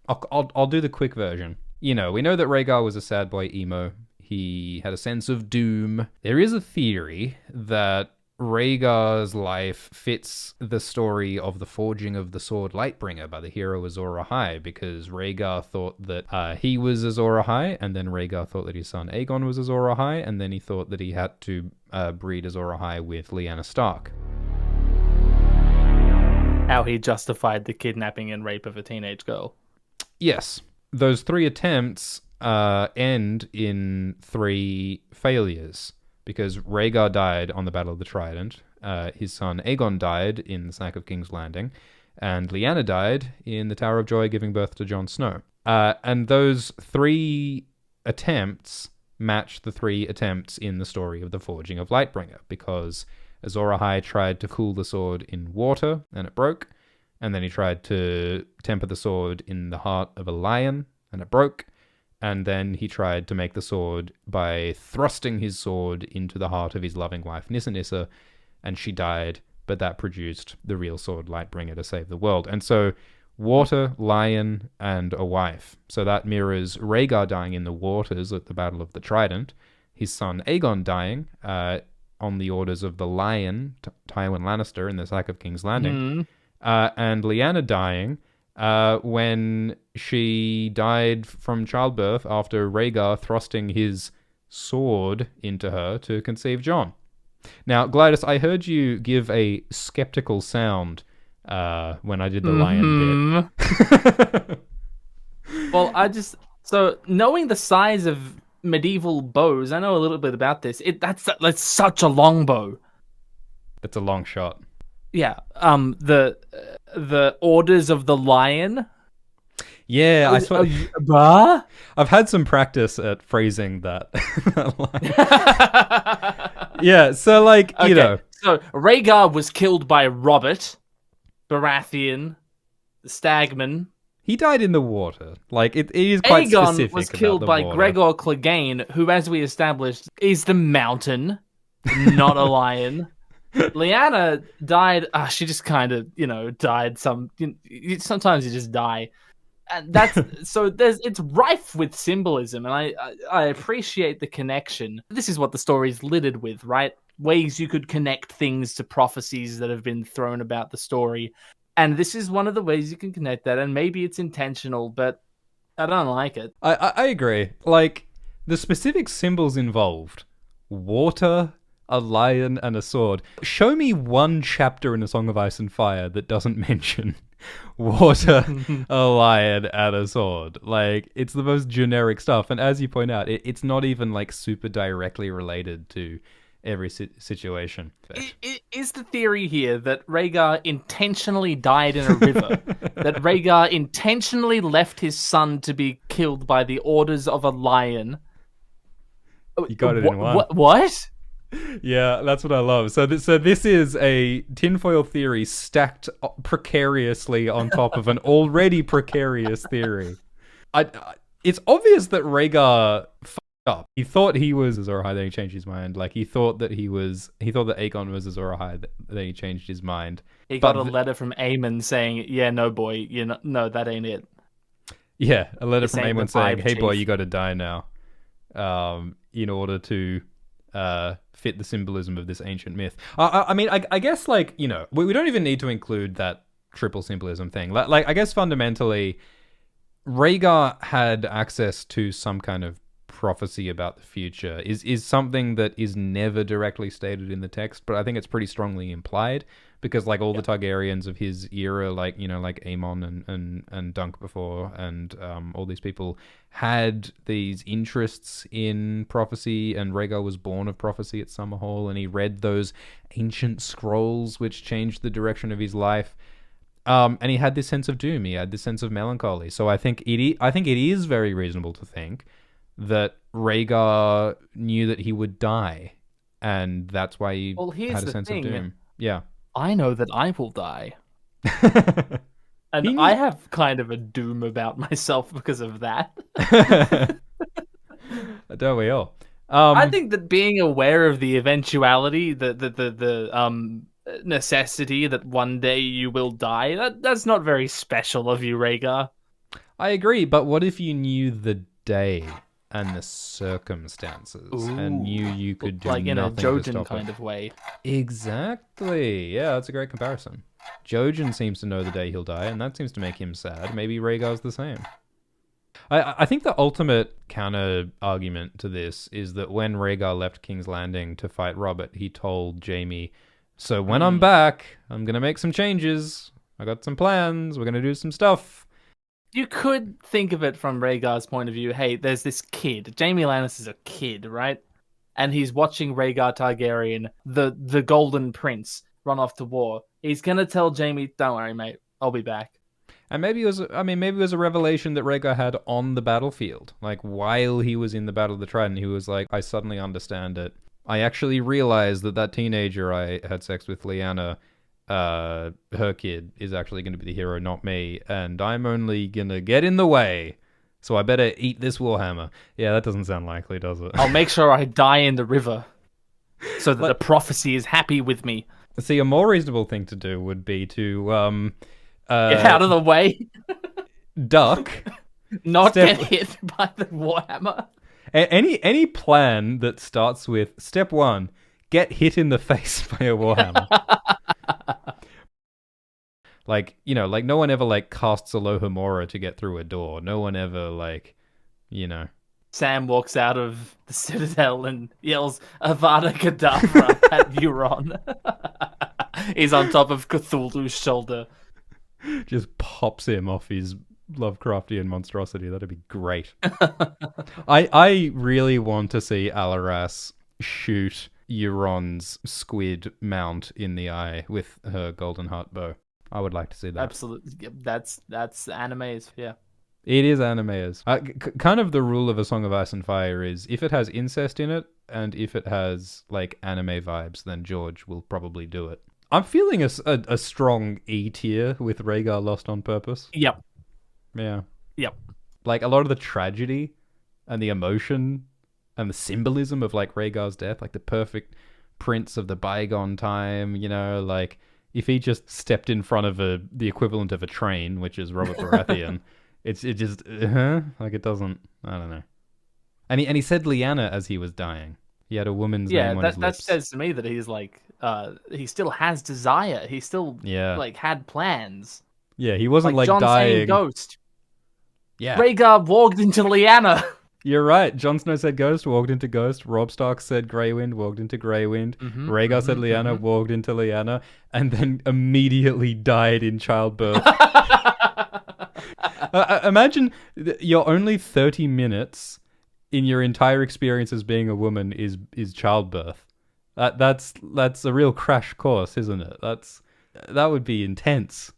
I'll do the quick version. You know, we know that Rhaegar was a sad boy emo. He had a sense of doom. There is a theory that Rhaegar's life fits the story of the forging of the sword Lightbringer by the hero Azor Ahai, because Rhaegar thought that he was Azor Ahai, and then Rhaegar thought that his son Aegon was Azor Ahai, and then he thought that he had to breed Azor Ahai with Lyanna Stark. How he justified the kidnapping and rape of a teenage girl. Yes. Those 3 attempts end in 3 failures, because Rhaegar died on the Battle of the Trident, his son Aegon died in the Sack of King's Landing, and Lyanna died in the Tower of Joy giving birth to Jon Snow. And those 3 attempts match the 3 attempts in the story of the Forging of Lightbringer, because Azor Ahai tried to cool the sword in water, and it broke. And then he tried to temper the sword in the heart of a lion, and it broke. And then he tried to make the sword by thrusting his sword into the heart of his loving wife, Nissa, and she died, but that produced the real sword Lightbringer to save the world. And so, water, lion, and a wife. So that mirrors Rhaegar dying in the waters at the Battle of the Trident, his son Aegon dying on the orders of the lion, Tywin Lannister, in the Sack of King's Landing, and Lyanna dying when she died from childbirth after Rhaegar thrusting his sword into her to conceive Jon. Now, Glidus, I heard you give a skeptical sound when I did the lion bit. Well, so knowing the size of medieval bows, I know a little bit about this. That's such a long bow. It's a long shot. Yeah. The orders of the lion. Yeah, I swear. I've had some practice at phrasing that line. Yeah, so like, you know. So Rhaegar was killed by Robert Baratheon, the Stagman. He died in the water. Like, it is quite specific. Aegon was killed by Gregor Clegane, who, as we established, is the mountain, not a lion. Lyanna died. She just kind of, died. Sometimes you just die, and that's so. It's rife with symbolism, and I appreciate the connection. This is what the story's littered with, right? Ways you could connect things to prophecies that have been thrown about the story, and this is one of the ways you can connect that. And maybe it's intentional, but I don't like it. I agree. Like, the specific symbols involved: water, a lion, and a sword. Show me one chapter in A Song of Ice and Fire that doesn't mention water, a lion, and a sword. Like, it's the most generic stuff. And as you point out, it's not even like super directly related to every situation. Is the theory here that Rhaegar intentionally died in a river? That Rhaegar intentionally left his son to be killed by the orders of a lion? You got it in one. What? Yeah, that's what I love. So this is a tinfoil theory stacked precariously on top of an already precarious theory. It's obvious that Rhaegar fucked up. He thought he was Azor Ahai, then he changed his mind. Like, he thought that Aegon was Azor Ahai, then he changed his mind. He got a letter from Aemon saying, "Yeah, no, boy, no, that ain't it." Yeah, a letter from Aemon saying, "Hey, boy, you got to die now," in order to fit the symbolism of this ancient myth. I mean, I guess, like, we don't even need to include that triple symbolism thing. Like, I guess fundamentally, Rhaegar had access to some kind of prophecy about the future. Is something that is never directly stated in the text, but I think it's pretty strongly implied, because like all the Targaryens of his era, like like Aemon and Dunk before, and all these people had these interests in prophecy, and Rhaegar was born of prophecy at Summerhall, and he read those ancient scrolls which changed the direction of his life. And he had this sense of doom. He had this sense of melancholy. So I think it is very reasonable to think that Rhaegar knew that he would die, and that's why he had a sense of doom. Yeah. I know that I will die. And I have kind of a doom about myself because of that. Don't we all? I think that being aware of the eventuality, the necessity that one day you will die, that's not very special of you, Rhaegar. I agree, but what if you knew the day and the circumstances and knew you could do like in a nothing to Jojen stop kind it? of way. Exactly. Yeah, that's a great comparison. Jojen seems to know the day he'll die, and that seems to make him sad. Maybe Rhaegar's the same. I think the ultimate counter argument to this is that when Rhaegar left King's Landing to fight Robert, he told Jaime, so when I'm back, I'm going to make some changes. I got some plans. We're going to do some stuff. You could think of it from Rhaegar's point of view. Hey, there's this kid. Jaime Lannister's a kid, right? And he's watching Rhaegar Targaryen, the Golden Prince, run off to war. He's going to tell Jaime, don't worry, mate. I'll be back. And maybe it was a revelation that Rhaegar had on the battlefield. Like, while he was in the Battle of the Trident, he was like, I suddenly understand it. I actually realized that teenager I had sex with, Lyanna, her kid, is actually going to be the hero, not me. And I'm only going to get in the way. So I better eat this Warhammer. Yeah, that doesn't sound likely, does it? I'll make sure I die in the river so that the prophecy is happy with me. See, a more reasonable thing to do would be to... Get out of the way. Duck. Not get hit by the Warhammer. Any plan that starts with step 1, get hit in the face by a Warhammer. Like, you know, like no one ever like casts Alohomora to get through a door. No one ever like, you know. Sam walks out of the Citadel and yells Avada Kedavra at Euron. He's on top of Cthulhu's shoulder. Just pops him off his Lovecraftian monstrosity. That'd be great. I really want to see Alaras shoot Euron's squid mount in the eye with her golden heart bow. I would like to see that. Absolutely. That's animes, yeah. It is animes. Kind of the rule of A Song of Ice and Fire is if it has incest in it and if it has like anime vibes, then George will probably do it. I'm feeling a strong E tier with Rhaegar Lost on Purpose. Yep. Yeah. Yep. Like a lot of the tragedy and the emotion and the symbolism of like Rhaegar's death, like the perfect prince of the bygone time, you know, like if he just stepped in front of the equivalent of a train, which is Robert Baratheon, it just like it doesn't, I don't know. And he said Lyanna as he was dying. He had a woman's name on his lips. That says to me that he's like he still has desire. He still like had plans. Yeah, he wasn't like Jon dying. Saying ghost. Yeah. Rhaegar walked into Lyanna. You're right. Jon Snow said ghost, walked into ghost. Robb Stark said Grey Wind, walked into Grey Wind. Rhaegar said Lyanna, walked into Lyanna, and then immediately died in childbirth. Imagine your only 30 minutes in your entire experience as being a woman is childbirth. That's a real crash course, isn't it? That would be intense.